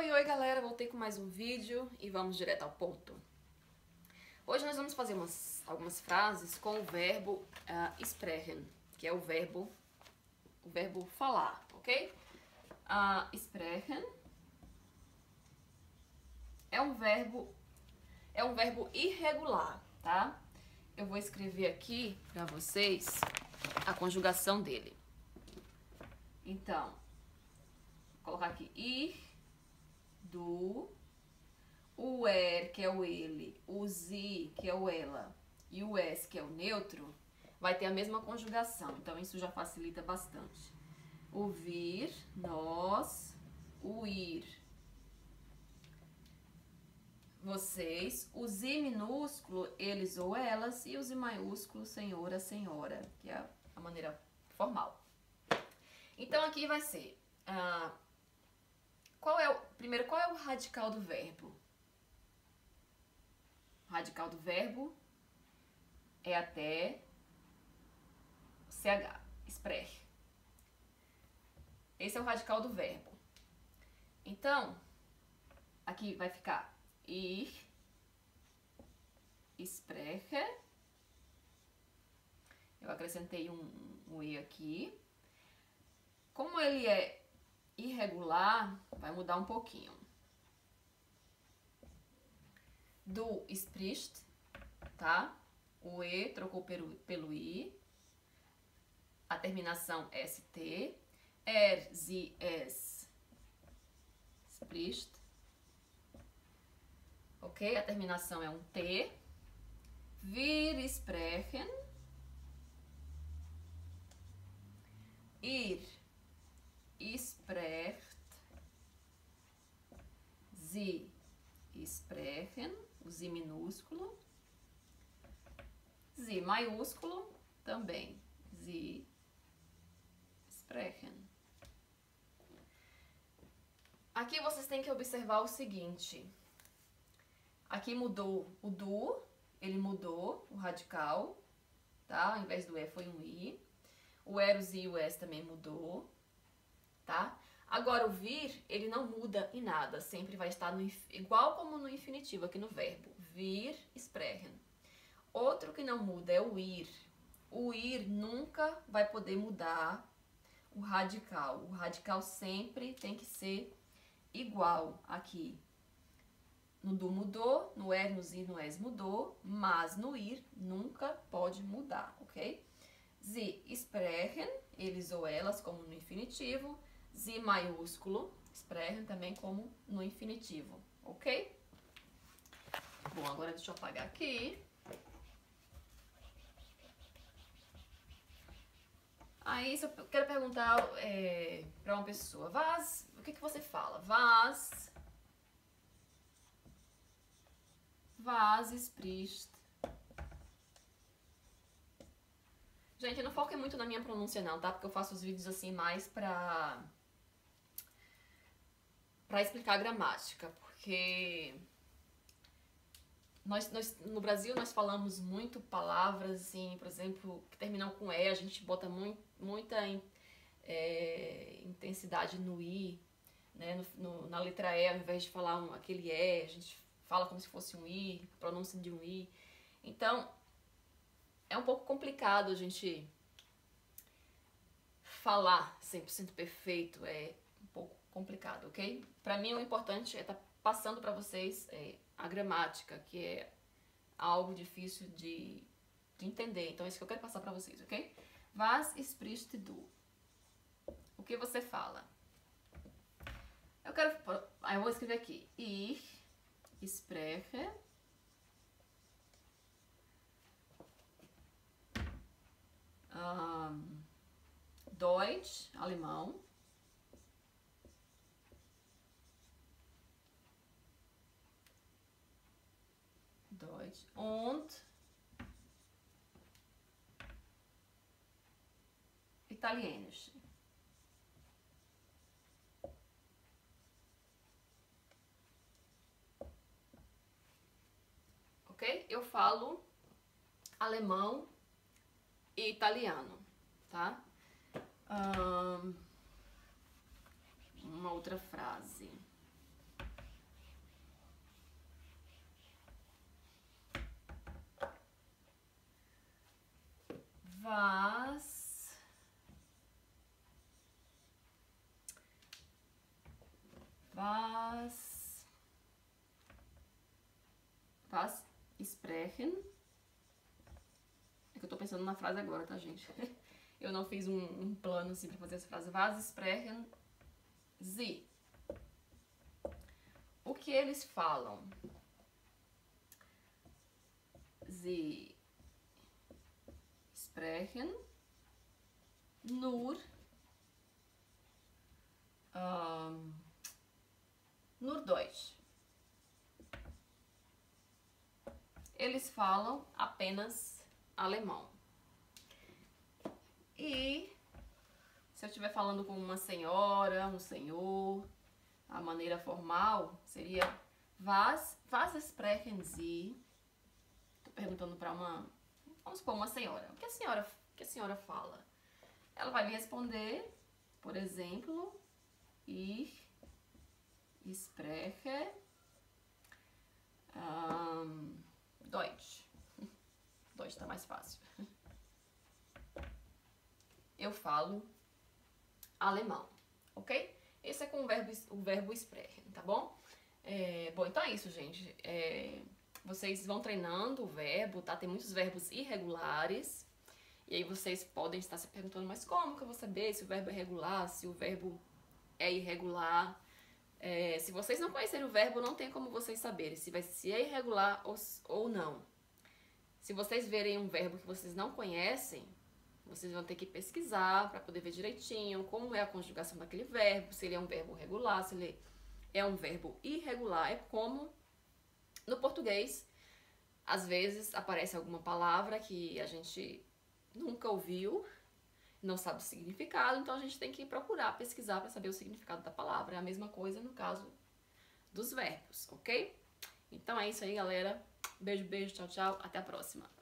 Oi, galera, voltei com mais um vídeo e vamos direto ao ponto. Hoje nós vamos fazer algumas frases com o verbo sprechen, que é o verbo falar, ok? Sprechen é um verbo irregular, tá? Eu vou escrever aqui pra vocês a conjugação dele. Então, vou colocar aqui ir, do, o que é o ele, o sie, que é o ela, e o es, que é o neutro, vai ter a mesma conjugação. Então, isso já facilita bastante. O vir, nós, o ir, vocês, o sie minúsculo, eles ou elas, e o sie maiúsculo, senhor, a senhora, que é a maneira formal. Então, aqui vai ser... Primeiro, qual é o radical do verbo? O radical do verbo é até CH, sprech. Esse é o radical do verbo. Então, aqui vai ficar ich spreche. Eu acrescentei um E aqui. Como ele é irregular, vai mudar um pouquinho. Du sprichst, tá? O E trocou pelo I. A terminação ST. Sie, es, spricht. Ok? A terminação é um T. Wir sprechen. Ir sprecht. Sie sprechen. O Sie minúsculo. Sie maiúsculo também. Sie sprechen. Aqui vocês têm que observar o seguinte. Aqui mudou o do, ele mudou o radical, tá? Ao invés do E foi um I. O er, o sie e o es também mudou, tá? Agora o vir, ele não muda em nada, sempre vai estar igual como no infinitivo aqui no verbo. Wir sprechen. Outro que não muda é o ir. O ir nunca vai poder mudar o radical. O radical sempre tem que ser igual aqui. No do mudou, no er, no sie, no es mudou, mas no ir nunca pode mudar, ok? Sie sprechen, eles ou elas, como no infinitivo. Sie maiúsculo, sprechen também como no infinitivo, ok? Bom, agora deixa eu apagar aqui. Aí, se eu quero perguntar para uma pessoa, o que você fala? Was spricht. Gente, não foquem muito na minha pronúncia não, tá? Porque eu faço os vídeos assim mais pra explicar a gramática, porque no Brasil nós falamos muito palavras assim, por exemplo, que terminam com E, a gente bota muita intensidade no I, né? Na letra E, ao invés de falar aquele E, a gente fala como se fosse um I, pronúncia de um I. Então, é um pouco complicado a gente falar 100% perfeito, é um pouco complicado, ok? Pra mim o importante é estar passando pra vocês a gramática, que é algo difícil de entender. Então é isso que eu quero passar pra vocês, ok? Was sprichst du? O que você fala? Eu vou escrever aqui. Ich spreche Deutsch, alemão. Deutsch und Italienisch. Ok? Eu falo alemão e italiano, tá? Uma outra frase. was sprechen. É que eu tô pensando na frase agora, tá, gente? Eu não fiz um plano assim pra fazer essa frase. Was sprechen Sie? O que eles falam? Sie sprechen nur Deutsch. Eles falam apenas alemão. E se eu estiver falando com uma senhora, um senhor, a maneira formal seria was sprechen Sie? Tô perguntando para vamos supor, uma senhora. O que a senhora fala? Ela vai me responder, por exemplo, ich spreche Deutsch. Deutsch tá mais fácil. Eu falo alemão, ok? Esse é com o verbo sprechen, tá bom? Bom, então é isso, gente. Vocês vão treinando o verbo, tá? Tem muitos verbos irregulares. E aí vocês podem estar se perguntando, mas como que eu vou saber se o verbo é regular, se o verbo é irregular? Se vocês não conhecerem o verbo, não tem como vocês saberem se é irregular ou não. Se vocês verem um verbo que vocês não conhecem, vocês vão ter que pesquisar para poder ver direitinho como é a conjugação daquele verbo, se ele é um verbo regular, se ele é um verbo irregular. É como no português, às vezes aparece alguma palavra que a gente nunca ouviu, não sabe o significado, então a gente tem que procurar pesquisar para saber o significado da palavra. É a mesma coisa no caso dos verbos, ok? Então é isso aí, galera. Beijo, beijo, tchau, tchau. Até a próxima.